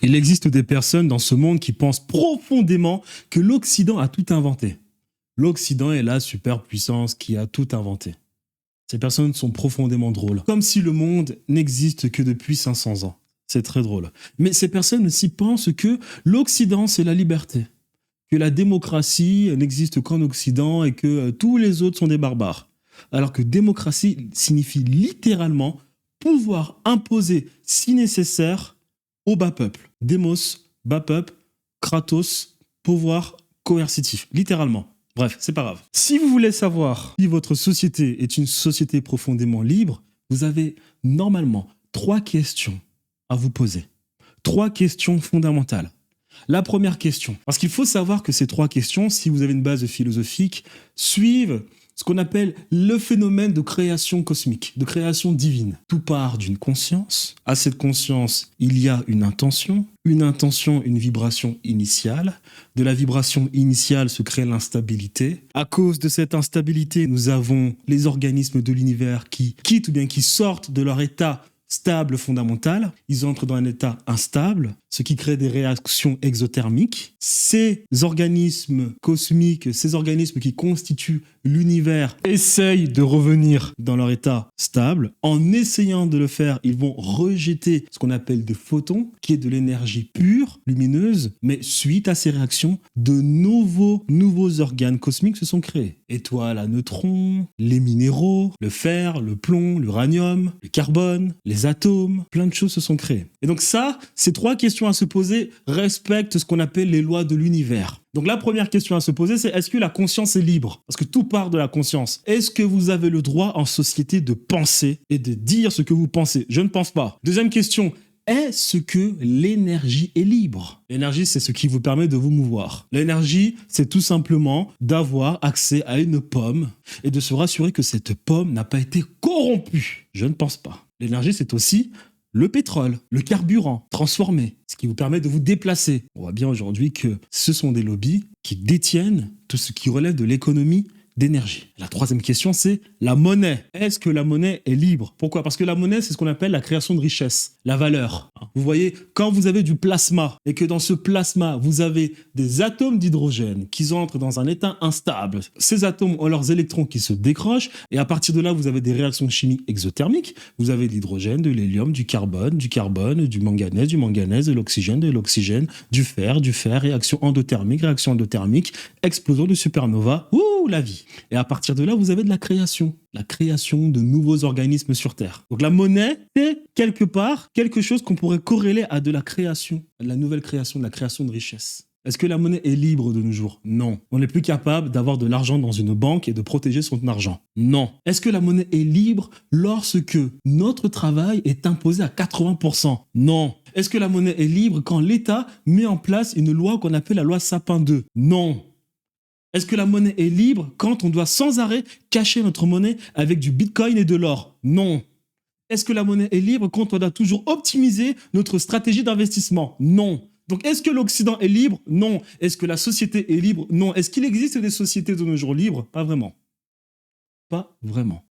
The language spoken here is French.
Il existe des personnes dans ce monde qui pensent profondément que l'Occident a tout inventé. L'Occident est la superpuissance qui a tout inventé. Ces personnes sont profondément drôles. Comme si le monde n'existe que depuis 500 ans. C'est très drôle. Mais ces personnes aussi pensent que l'Occident, c'est la liberté. Que la démocratie n'existe qu'en Occident et que tous les autres sont des barbares. Alors que démocratie signifie littéralement pouvoir imposer, si nécessaire, au bas peuple. Démos, bas peuple, kratos, pouvoir coercitif. Littéralement. Bref, c'est pas grave. Si vous voulez savoir si votre société est une société profondément libre, vous avez normalement 3 questions à vous poser. 3 questions fondamentales. La première question, parce qu'il faut savoir que ces 3 questions, si vous avez une base philosophique, suivent ce qu'on appelle le phénomène de création cosmique, de création divine. Tout part d'une conscience. À cette conscience, il y a une intention, une vibration initiale. De la vibration initiale se crée l'instabilité. À cause de cette instabilité, nous avons les organismes de l'univers qui quittent ou bien qui sortent de leur état stable fondamental, ils entrent dans un état instable, ce qui crée des réactions exothermiques. Ces organismes cosmiques, ces organismes qui constituent l'univers, essayent de revenir dans leur état stable. En essayant de le faire, ils vont rejeter ce qu'on appelle des photons, qui est de l'énergie pure, lumineuse, mais suite à ces réactions, de nouveaux organes cosmiques se sont créés. Étoiles à neutrons, les minéraux, le fer, le plomb, l'uranium, le carbone, les atomes, plein de choses se sont créées. Et donc ça, ces 3 questions à se poser respectent ce qu'on appelle les lois de l'univers. Donc la première question à se poser, c'est est-ce que la conscience est libre? Parce que tout part de la conscience. Est-ce que vous avez le droit en société de penser et de dire ce que vous pensez? Je ne pense pas. Deuxième question, est-ce que l'énergie est libre? L'énergie, c'est ce qui vous permet de vous mouvoir. L'énergie, c'est tout simplement d'avoir accès à une pomme et de se rassurer que cette pomme n'a pas été corrompue. Je ne pense pas. L'énergie, c'est aussi le pétrole, le carburant transformé, ce qui vous permet de vous déplacer. On voit bien aujourd'hui que ce sont des lobbies qui détiennent tout ce qui relève de l'économie d'énergie. La troisième question, c'est la monnaie. Est-ce que la monnaie est libre? Pourquoi? Parce que la monnaie, c'est ce qu'on appelle la création de richesse, la valeur. Vous voyez, quand vous avez du plasma et que dans ce plasma, vous avez des atomes d'hydrogène qui entrent dans un état instable, ces atomes ont leurs électrons qui se décrochent et à partir de là, vous avez des réactions chimiques exothermiques. Vous avez de l'hydrogène, de l'hélium, du carbone, du manganèse, de l'oxygène, du fer, réaction endothermique, explosion de supernova. Ouh, la vie. Et à partir de là, vous avez de la création de nouveaux organismes sur Terre. Donc la monnaie, c'est quelque part quelque chose qu'on pourrait corréler à de la création, à de la nouvelle création, de la création de richesse. Est-ce que la monnaie est libre de nos jours? Non. On n'est plus capable d'avoir de l'argent dans une banque et de protéger son argent? Non. Est-ce que la monnaie est libre lorsque notre travail est imposé à 80%? Non. Est-ce que la monnaie est libre quand l'État met en place une loi qu'on appelle la loi Sapin 2? Non. Est-ce que la monnaie est libre quand on doit sans arrêt cacher notre monnaie avec du bitcoin et de l'or? Non. Est-ce que la monnaie est libre quand on doit toujours optimiser notre stratégie d'investissement? Non. Donc, est-ce que l'Occident est libre? Non. Est-ce que la société est libre? Non. Est-ce qu'il existe des sociétés de nos jours libres? Pas vraiment. Pas vraiment.